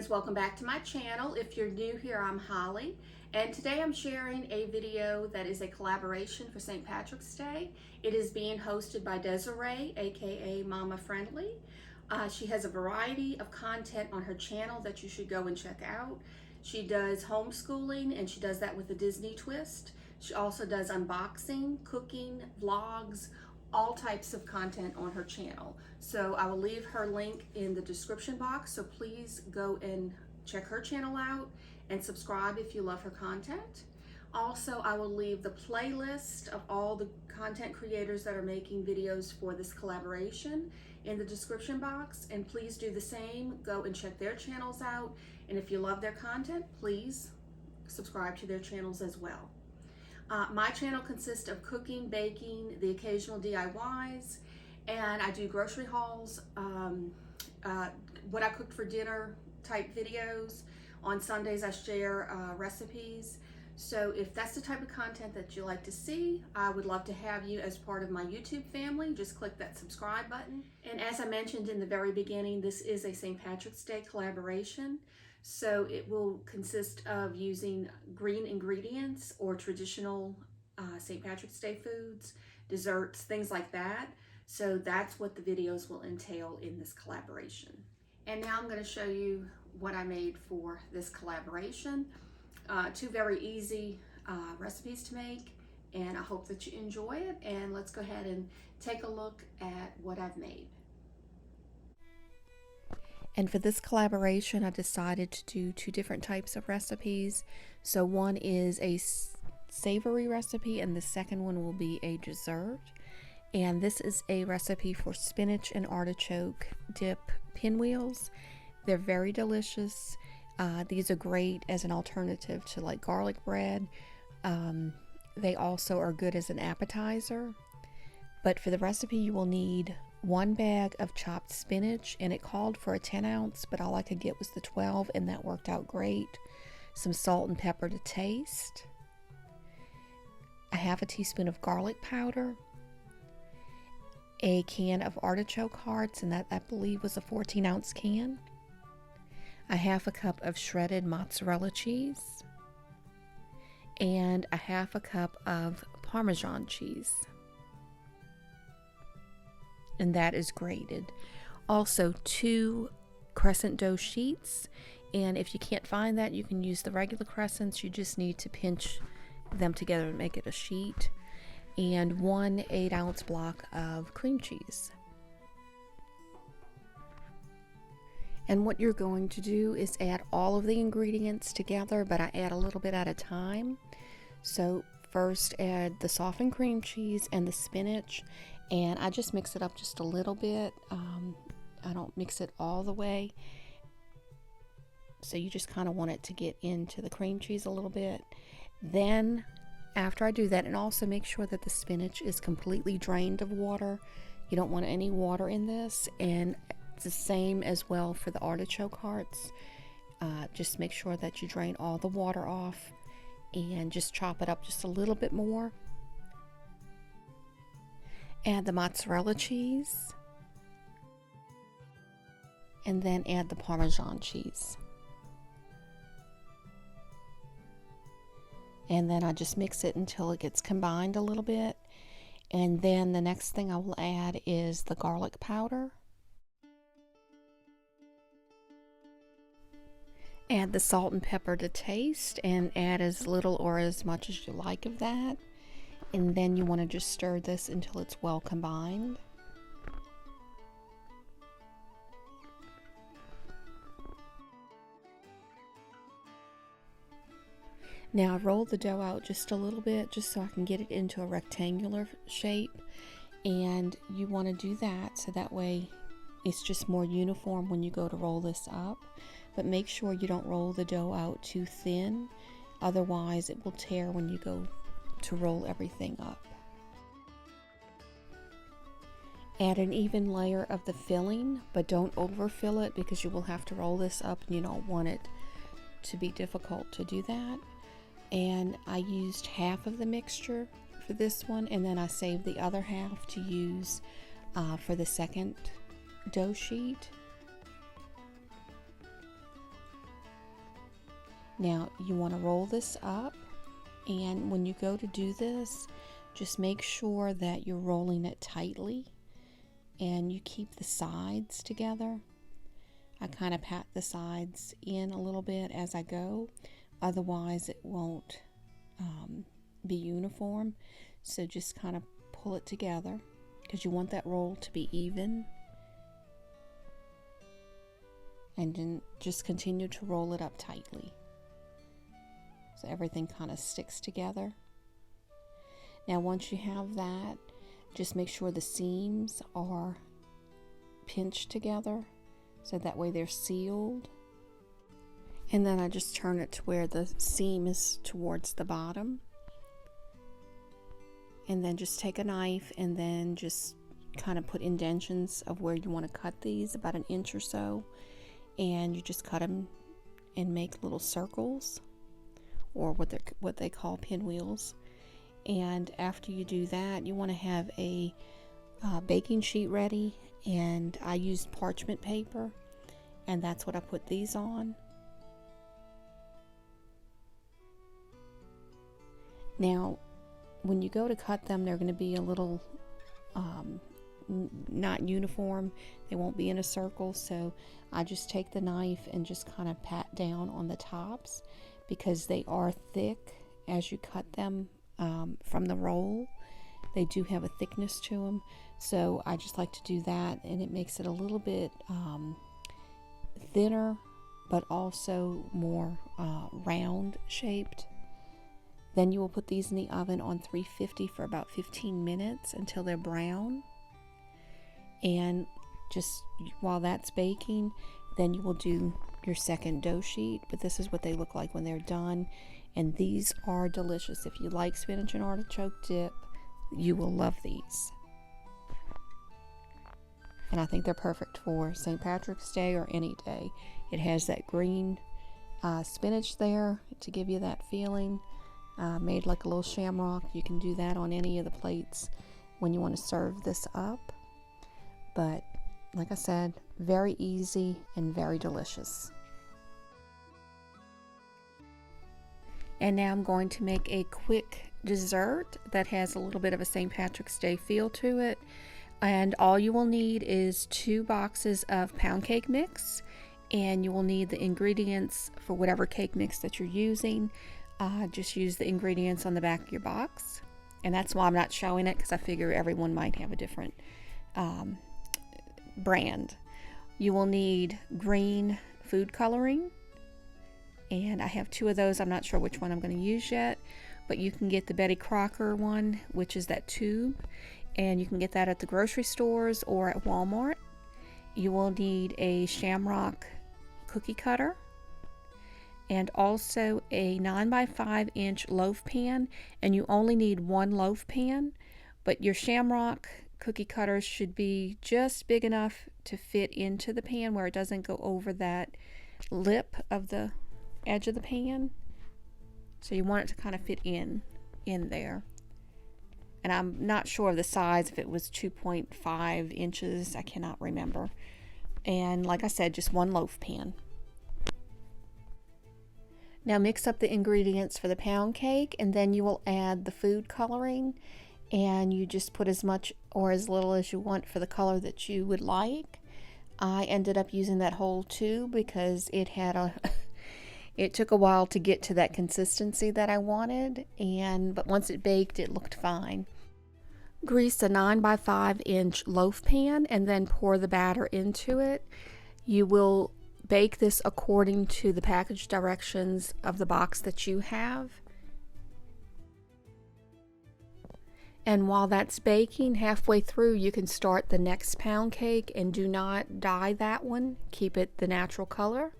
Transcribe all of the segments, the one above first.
friends, welcome back to my channel. If you're new here, I'm Holly, and today I'm sharing a video that is a collaboration for St. Patrick's Day. It is being hosted by Desiree, aka Mama Friendly. She has a variety of content on her channel that you should go and check out. She does homeschooling, and she does that with a Disney twist. She also does unboxing, cooking, vlogs, all types of content on her channel. So I will leave her link in the description box, so please go and check her channel out and subscribe if you love her content. Also, I will leave the playlist of all the content creators that are making videos for this collaboration in the description box, and please do the same. Go and check their channels out, and if you love their content, please subscribe to their channels as well. My channel consists of cooking, baking, the occasional DIYs, and I do grocery hauls, what I cooked for dinner type videos. On Sundays I share recipes. So if that's the type of content that you like to see, I would love to have you as part of my YouTube family. Just click that subscribe button. And as I mentioned in the very beginning, this is a St. Patrick's Day collaboration. So it will consist of using green ingredients or traditional St. Patrick's Day foods, desserts, things like that. So that's what the videos will entail in this collaboration. And now I'm going to show you what I made for this collaboration. Two very easy recipes to make, and I hope that you enjoy it. And let's go ahead and take a look at what I've made. And for this collaboration, I decided to do two different types of recipes. So one is a savory recipe, and the second one will be a dessert. And this is a recipe for spinach and artichoke dip pinwheels. They're very delicious. These are great as an alternative to like garlic bread. They also are good as an appetizer. But for the recipe, you will need 1 bag of chopped spinach, and it called for a 10 ounce, but all I could get was the 12, and that worked out great. Some salt and pepper to taste. A half a teaspoon of garlic powder. A can of artichoke hearts, and that I believe was a 14 ounce can. A half a cup of shredded mozzarella cheese. And a half a cup of Parmesan cheese. And that is grated. Also 2 crescent dough sheets, and if you can't find that, you can use the regular crescents. You just need to pinch them together and make it a sheet. And 1 8-ounce block of cream cheese. And what you're going to do is add all of the ingredients together, but I add a little bit at a time. So first add the softened cream cheese and the spinach, and I just mix it up just a little bit. I don't mix it all the way. So you just kind of want it to get into the cream cheese a little bit. Then after I do that, and also make sure that the spinach is completely drained of water. You don't want any water in this, and it's the same as well for the artichoke hearts. Just make sure that you drain all the water off and just chop it up just a little bit more. Add the mozzarella cheese, and then add the Parmesan cheese. And then I just mix it until it gets combined a little bit. And then the next thing I will add is the garlic powder. Add the salt and pepper to taste, and add as little or as much as you like of that. And then you want to just stir this until it's well combined. Now I roll the dough out just a little bit, just so I can get it into a rectangular shape. And you want to do that so that way it's just more uniform when you go to roll this up. But make sure you don't roll the dough out too thin, otherwise it will tear when you go to roll everything up. Add an even layer of the filling, but don't overfill it because you will have to roll this up, and you don't want it to be difficult to do that. And I used half of the mixture for this one, and then I saved the other half to use for the second dough sheet. Now you want to roll this up, and when you go to do this, just make sure that you're rolling it tightly and you keep the sides together. I kind of pat the sides in a little bit as I go, otherwise it won't be uniform. So just kind of pull it together because you want that roll to be even. And then just continue to roll it up tightly so everything kind of sticks together. Now once you have that, just make sure the seams are pinched together so that way they're sealed. And then I just turn it to where the seam is towards the bottom. And then just take a knife and then just kind of put indentions of where you want to cut these, about an inch or so. And you just cut them and make little circles, or what they call pinwheels. And after you do that, you want to have a baking sheet ready, and I used parchment paper, and that's what I put these on. Now when you go to cut them, they're going to be a little not uniform. They won't be in a circle, so I just take the knife and just kind of pat down on the tops because they are thick as you cut them from the roll. They do have a thickness to them, so I just like to do that, and it makes it a little bit thinner but also more round shaped. Then you will put these in the oven on 350 for about 15 minutes until they're brown. And just while that's baking, then you will do your second dough sheet. But this is what they look like when they're done. And these are delicious. If you like spinach and artichoke dip, you will love these. And I think they're perfect for St. Patrick's Day or any day. It has that green spinach there to give you that feeling. Made like a little shamrock. You can do that on any of the plates when you want to serve this up. But like I said, very easy and very delicious. And now I'm going to make a quick dessert that has a little bit of a St. Patrick's Day feel to it. And all you will need is 2 boxes of pound cake mix, and you will need the ingredients for whatever cake mix that you're using. Just use the ingredients on the back of your box, and that's why I'm not showing it, because I figure everyone might have a different brand. You will need green food coloring, and I have 2 of those. I'm not sure which one I'm going to use yet, but you can get the Betty Crocker one, which is that tube, and you can get that at the grocery stores or at Walmart. You will need a Shamrock cookie cutter, and also a 9x5 inch loaf pan, and you only need 1 loaf pan, but your Shamrock cookie cutters should be just big enough to fit into the pan where it doesn't go over that lip of the edge of the pan. So you want it to kind of fit in there. And I'm not sure of the size, if it was 2.5 inches, I cannot remember. And like I said, just 1 loaf pan. Now mix up the ingredients for the pound cake, and then you will add the food coloring, and you just put as much or as little as you want for the color that you would like. I ended up using that whole tube because it had it took a while to get to that consistency that I wanted, but once it baked, it looked fine. Grease a 9x5 inch loaf pan and then pour the batter into it. You will bake this according to the package directions of the box that you have. And while that's baking, halfway through you can start the next pound cake, and do not dye that one. Keep it the natural color.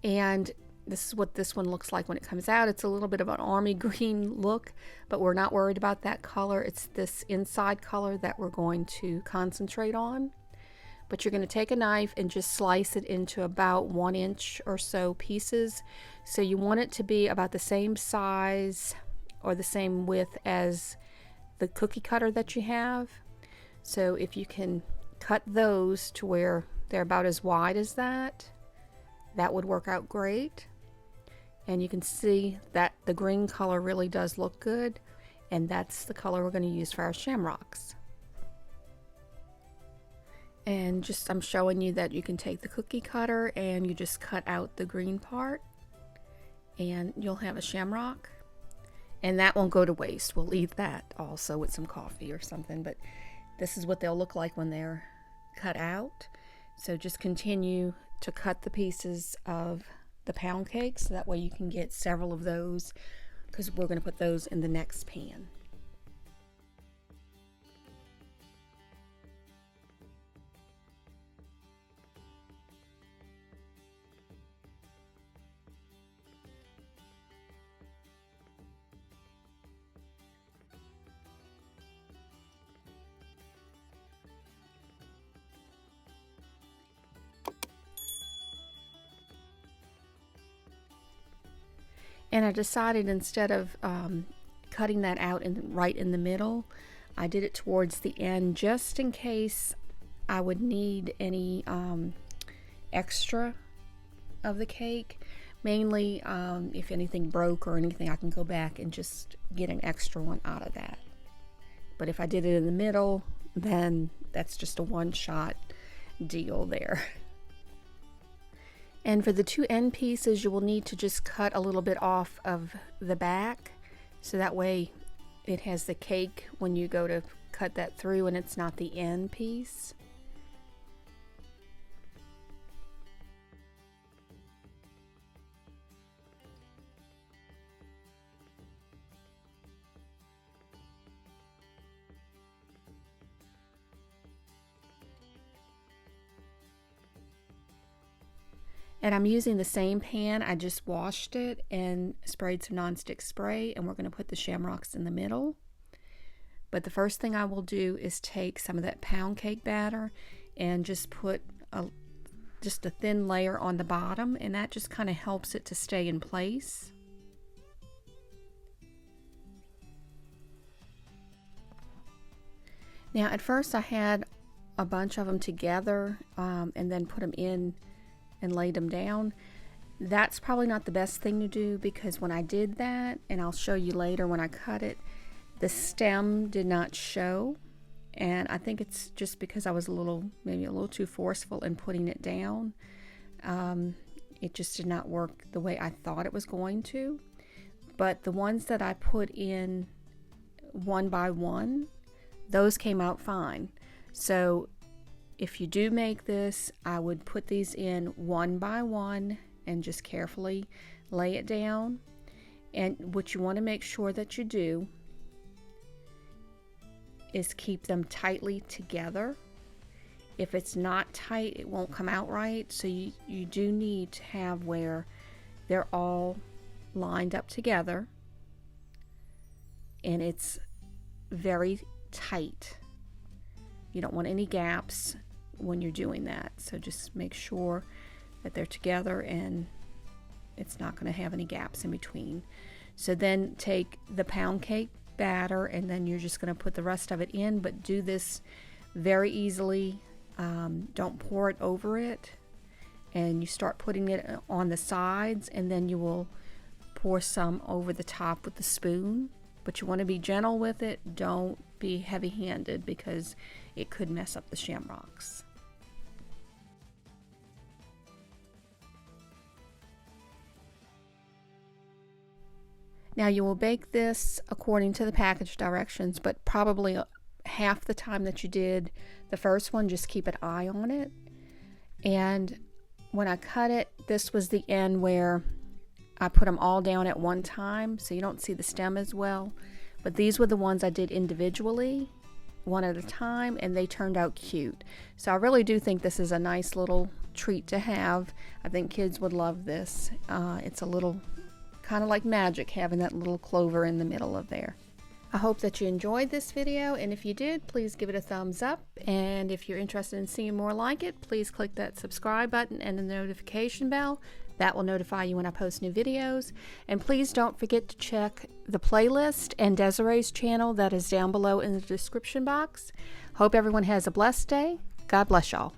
And this is what this one looks like when it comes out. It's a little bit of an army green look, but we're not worried about that color. It's this inside color that we're going to concentrate on. But you're going to take a knife and just slice it into about 1 inch or so pieces. So you want it to be about the same size or the same width as the cookie cutter that you have. So if you can cut those to where they're about as wide as that, that would work out great. And you can see that the green color really does look good, and that's the color we're going to use for our shamrocks. And just I'm showing you that you can take the cookie cutter and you just cut out the green part and you'll have a shamrock. And that won't go to waste. We'll eat that also with some coffee or something, but this is what they'll look like when they're cut out. So just continue to cut the pieces of the pound cake so that way you can get several of those, because we're going to put those in the next pan. And I decided instead of cutting that out right in the middle, I did it towards the end just in case I would need any extra of the cake. Mainly if anything broke or anything, I can go back and just get an extra one out of that. But if I did it in the middle, then that's just a one-shot deal there. And for the two end pieces, you will need to just cut a little bit off of the back, so that way it has the cake when you go to cut that through and it's not the end piece. And I'm using the same pan. I just washed it and sprayed some nonstick spray, and we're going to put the shamrocks in the middle. But the first thing I will do is take some of that pound cake batter and just put just a thin layer on the bottom, and that just kind of helps it to stay in place. Now at first I had a bunch of them together and then put them in and laid them down. That's probably not the best thing to do, because when I did that, and I'll show you later when I cut it, the stem did not show, and I think it's just because I was maybe a little too forceful in putting it down. It just did not work the way I thought it was going to. But the ones that I put in one by one, those came out fine. So if you do make this, I would put these in one by one and just carefully lay it down. And what you want to make sure that you do is keep them tightly together. If it's not tight, it won't come out right. So you do need to have where they're all lined up together and it's very tight. You don't want any gaps when you're doing that. So just make sure that they're together and it's not going to have any gaps in between. So then take the pound cake batter and then you're just going to put the rest of it in, but do this very easily. Don't pour it over it, and you start putting it on the sides, and then you will pour some over the top with the spoon. But you want to be gentle with it. Don't be heavy-handed because it could mess up the shamrocks. Now you will bake this according to the package directions, but probably half the time that you did the first one, just keep an eye on it. And when I cut it, this was the end where I put them all down at one time, so you don't see the stem as well. But these were the ones I did individually, one at a time, and they turned out cute. So I really do think this is a nice little treat to have. I think kids would love this. It's a little kind of like magic having that little clover in the middle of there. I hope that you enjoyed this video, and if you did, please give it a thumbs up. And if you're interested in seeing more like it, please click that subscribe button and the notification bell. That will notify you when I post new videos. And please don't forget to check the playlist and Desiree's channel that is down below in the description box. Hope everyone has a blessed day. God bless y'all.